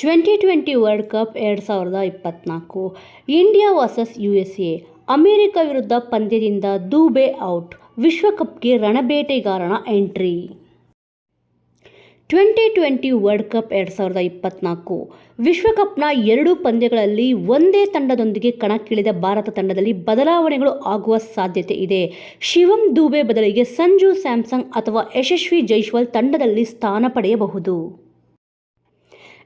2020 world cup 2024 India versus USA. America ವಿರುದ್ಧ ಪಂದ್ಯದಿಂದ Dube out. ವಿಶ್ವಕಪ್ಗೆ ರಣಬೇಟೆಗಾರನ ಎಂಟ್ರಿ. 2020 ವರ್ಲ್ಡ್ ಕಪ್ 2024 ವಿಶ್ವಕಪ್ನ 2 ಪಂದ್ಯಗಳಲ್ಲಿ ಒಂದೇ ತಂಡದೊಂದಿಗೆ ಕಣಕ್ಕಿಳಿದ ಭಾರತ ತಂಡದಲ್ಲಿ ಬದಲಾವಣೆಗಳು ಆಗುವ ಸಾಧ್ಯತೆ ಇದೆ. ಶಿವಮ್ ದುಬೆ ಬದಲಿಗೆ ಸಂಜು ಸ್ಯಾಮ್ಸನ್ ಅಥವಾ ಯಶಸ್ವಿ ಜೈಸ್ವಾಲ್ ತಂಡದಲ್ಲಿ ಸ್ಥಾನ ಪಡೆಯಬಹುದು.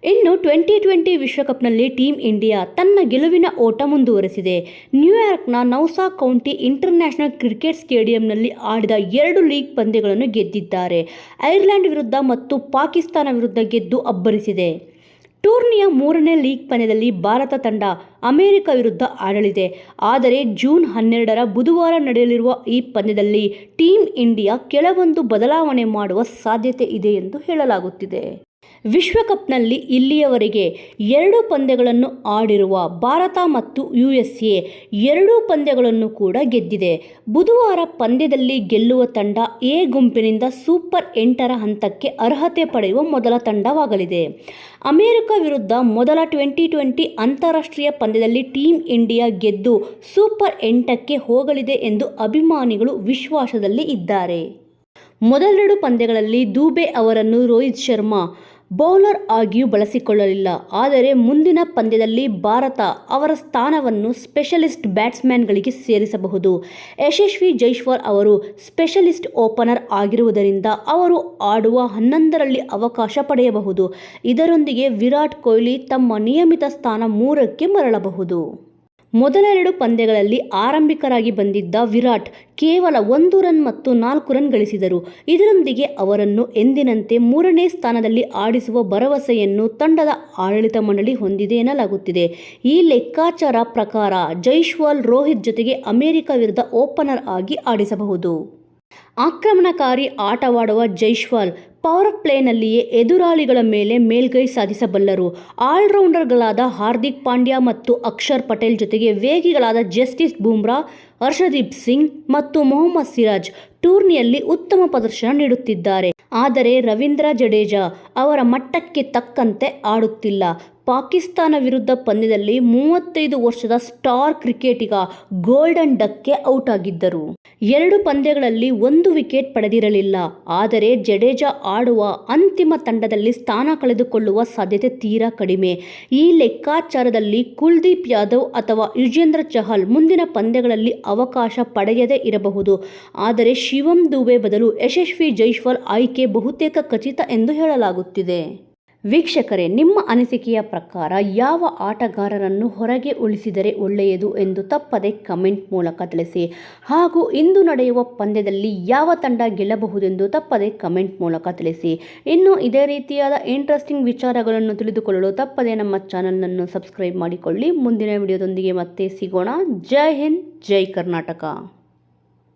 ಇನ್ನು 2020 ವಿಶ್ವಕಪ್ನಲ್ಲಿ ಟೀಂ ಇಂಡಿಯಾ ತನ್ನ ಗೆಲುವಿನ ಓಟ ಮುಂದುವರೆಸಿದೆ. ನ್ಯೂಯಾರ್ಕ್ನ ನೌಸಾ ಕೌಂಟಿ ಇಂಟರ್ನ್ಯಾಷನಲ್ ಕ್ರಿಕೆಟ್ ಸ್ಟೇಡಿಯಂನಲ್ಲಿ ಆಡಿದ 2 ಲೀಗ್ ಪಂದ್ಯಗಳನ್ನು ಗೆದ್ದಿದ್ದಾರೆ. ಐರ್ಲೆಂಡ್ ವಿರುದ್ಧ ಮತ್ತು ಪಾಕಿಸ್ತಾನ ವಿರುದ್ಧ ಗೆದ್ದು ಅಬ್ಬರಿಸಿದೆ. ಟೂರ್ನಿಯ 3ನೇ ಲೀಗ್ ಪಂದ್ಯದಲ್ಲಿ ಭಾರತ ತಂಡ ಅಮೆರಿಕ ವಿರುದ್ಧ ಆಡಲಿದೆ. ಆದರೆ ಜೂನ್ 12ರ ಬುಧವಾರ ನಡೆಯಲಿರುವ ಈ ಪಂದ್ಯದಲ್ಲಿ ಟೀಂ ಇಂಡಿಯಾ ಕೆಲವೊಂದು ಬದಲಾವಣೆ ಮಾಡುವ ಸಾಧ್ಯತೆ ಇದೆ ಎಂದು ಹೇಳಲಾಗುತ್ತಿದೆ. ವಿಶ್ವಕಪ್ನಲ್ಲಿ ಇಲ್ಲಿಯವರೆಗೆ 2 ಪಂದ್ಯಗಳನ್ನು ಆಡಿರುವ ಭಾರತ ಮತ್ತು USA 2 ಪಂದ್ಯಗಳನ್ನು ಕೂಡ ಗೆದ್ದಿದೆ. ಬುಧವಾರ ಪಂದ್ಯದಲ್ಲಿ ಗೆಲ್ಲುವ ತಂಡ ಎ ಗುಂಪಿನಿಂದ ಸೂಪರ್ 8ರ ಹಂತಕ್ಕೆ ಅರ್ಹತೆ ಪಡೆಯುವ ಮೊದಲ ತಂಡವಾಗಲಿದೆ. ಅಮೆರಿಕ ವಿರುದ್ಧ ಮೊದಲ 2020 ಅಂತಾರಾಷ್ಟ್ರೀಯ ಪಂದ್ಯದಲ್ಲಿ ಟೀಂ ಇಂಡಿಯಾ ಗೆದ್ದು ಸೂಪರ್ 8ಕ್ಕೆ ಹೋಗಲಿದೆ ಎಂದು ಅಭಿಮಾನಿಗಳು ವಿಶ್ವಾಸದಲ್ಲಿ ಇದ್ದಾರೆ. ಮೊದಲೆರಡು ಪಂದ್ಯಗಳಲ್ಲಿ ದುಬೆ ಅವರನ್ನು ರೋಹಿತ್ ಶರ್ಮಾ ಬೌಲರ್ ಆಗಿಯೂ ಬಳಸಿಕೊಳ್ಳಲಿಲ್ಲ. ಆದರೆ ಮುಂದಿನ ಪಂದ್ಯದಲ್ಲಿ ಭಾರತ ಅವರ ಸ್ಥಾನವನ್ನು ಸ್ಪೆಷಲಿಸ್ಟ್ ಬ್ಯಾಟ್ಸ್ಮನ್ಗಳಿಗೆ ಸೇರಿಸಬಹುದು. ಯಶಸ್ವಿ ಜೈಸ್ವಾಲ್ ಅವರು ಸ್ಪೆಷಲಿಸ್ಟ್ ಓಪನರ್ ಆಗಿರುವುದರಿಂದ ಅವರು ಆಡುವ 11ರಲ್ಲಿ ಅವಕಾಶ ಪಡೆಯಬಹುದು. ಇದರೊಂದಿಗೆ ವಿರಾಟ್ ಕೊಹ್ಲಿ ತಮ್ಮ ನಿಯಮಿತ ಸ್ಥಾನ 3ಕ್ಕೆ ಮರಳಬಹುದು. ಮೊದಲ 2 ಪಂದ್ಯಗಳಲ್ಲಿ ಆರಂಭಿಕರಾಗಿ ಬಂದಿದ್ದ ವಿರಾಟ್ ಕೇವಲ 1 ರನ್ ಮತ್ತು 4 ರನ್ ಗಳಿಸಿದರು. ಇದರೊಂದಿಗೆ ಅವರನ್ನು ಎಂದಿನಂತೆ 3ನೇ ಸ್ಥಾನದಲ್ಲಿ ಆಡಿಸುವ ಭರವಸೆಯನ್ನು ತಂಡದ ಆಡಳಿತ ಮಂಡಳಿ ಹೊಂದಿದೆ ಎನ್ನಲಾಗುತ್ತಿದೆ. ಈ ಲೆಕ್ಕಾಚಾರ ಪ್ರಕಾರ ಜೈಸ್ವಾಲ್ ರೋಹಿತ್ ಜೊತೆಗೆ ಅಮೆರಿಕ ವಿರುದ್ಧ ಓಪನರ್ ಆಗಿ ಆಡಿಸಬಹುದು. ಆಕ್ರಮಣಕಾರಿ ಆಟವಾಡುವ ಜೈಸ್ವಾಲ್ ಪವರ್ ಪ್ಲೇನಲ್ಲಿಯೇ ಎದುರಾಳಿಗಳ ಮೇಲೆ ಮೇಲ್ಗೈ ಸಾಧಿಸಬಲ್ಲರು. ಆಲ್ರೌಂಡರ್ಗಳಾದ ಹಾರ್ದಿಕ್ ಪಾಂಡ್ಯ ಮತ್ತು ಅಕ್ಷರ್ ಪಟೇಲ್ ಜೊತೆಗೆ ವೇಗಿಗಳಾದ ಜಸ್ಪ್ರೀತ್ ಬುಮ್ರಾ, ಹರ್ಷದೀಪ್ ಸಿಂಗ್ ಮತ್ತು ಮೊಹಮ್ಮದ್ ಸಿರಾಜ್ ಟೂರ್ನಿಯಲ್ಲಿ ಉತ್ತಮ ಪ್ರದರ್ಶನ ನೀಡುತ್ತಿದ್ದಾರೆ. ಆದರೆ ರವೀಂದ್ರ ಜಡೇಜಾ ಅವರ ಮಟ್ಟಕ್ಕೆ ತಕ್ಕಂತೆ ಆಡುತ್ತಿಲ್ಲ. ಪಾಕಿಸ್ತಾನ ವಿರುದ್ಧ ಪಂದ್ಯದಲ್ಲಿ 35 ವರ್ಷದ ಸ್ಟಾರ್ ಕ್ರಿಕೆಟಿಗ ಗೋಲ್ಡನ್ ಡಕ್ಗೆ ಔಟ್ ಆಗಿದ್ದರು. 2 ಪಂದ್ಯಗಳಲ್ಲಿ 1 ವಿಕೆಟ್ ಪಡೆದಿರಲಿಲ್ಲ. ಆದರೆ ಜಡೇಜಾ ಆಡುವ ಅಂತಿಮ ತಂಡದಲ್ಲಿ ಸ್ಥಾನ ಕಳೆದುಕೊಳ್ಳುವ ಸಾಧ್ಯತೆ ತೀರಾ ಕಡಿಮೆ. ಈ ಲೆಕ್ಕಾಚಾರದಲ್ಲಿ ಕುಲ್ದೀಪ್ ಯಾದವ್ ಅಥವಾ ಯುಜ್ವೇಂದ್ರ ಚಹಲ್ ಮುಂದಿನ ಪಂದ್ಯಗಳಲ್ಲಿ ಅವಕಾಶ ಪಡೆಯದೇ ಇರಬಹುದು. ಆದರೆ ಶಿವಮ್ ದುಬೆ ಬದಲು ಯಶಸ್ವಿ ಜೈಸ್ವಾಲ್ ಆಯ್ಕೆ ಬಹುತೇಕ ಖಚಿತ ಎಂದು ಹೇಳಲಾಗುತ್ತಿದೆ. ವೀಕ್ಷಕರೇ, ನಿಮ್ಮ ಅನಿಸಿಕೆಯ ಪ್ರಕಾರ ಯಾವ ಆಟಗಾರರನ್ನು ಹೊರಗೆ ಉಳಿಸಿದರೆ ಒಳ್ಳೆಯದು ಎಂದು ತಪ್ಪದೆ ಕಮೆಂಟ್ ಮೂಲಕ ತಿಳಿಸಿ. ಹಾಗೂ ಇಂದು ನಡೆಯುವ ಪಂದ್ಯದಲ್ಲಿ ಯಾವ ತಂಡ ಗೆಲ್ಲಬಹುದೆಂದು ತಪ್ಪದೆ ಕಮೆಂಟ್ ಮೂಲಕ ತಿಳಿಸಿ. ಇನ್ನು ಇದೇ ರೀತಿಯಾದ ಇಂಟ್ರೆಸ್ಟಿಂಗ್ ವಿಚಾರಗಳನ್ನು ತಿಳಿದುಕೊಳ್ಳಲು ತಪ್ಪದೆ ನಮ್ಮ ಚಾನಲನ್ನು ಸಬ್ಸ್ಕ್ರೈಬ್ ಮಾಡಿಕೊಳ್ಳಿ. ಮುಂದಿನ ವಿಡಿಯೋದೊಂದಿಗೆ ಮತ್ತೆ ಸಿಗೋಣ. ಜೈ ಹಿಂದ್, ಜೈ ಕರ್ನಾಟಕ.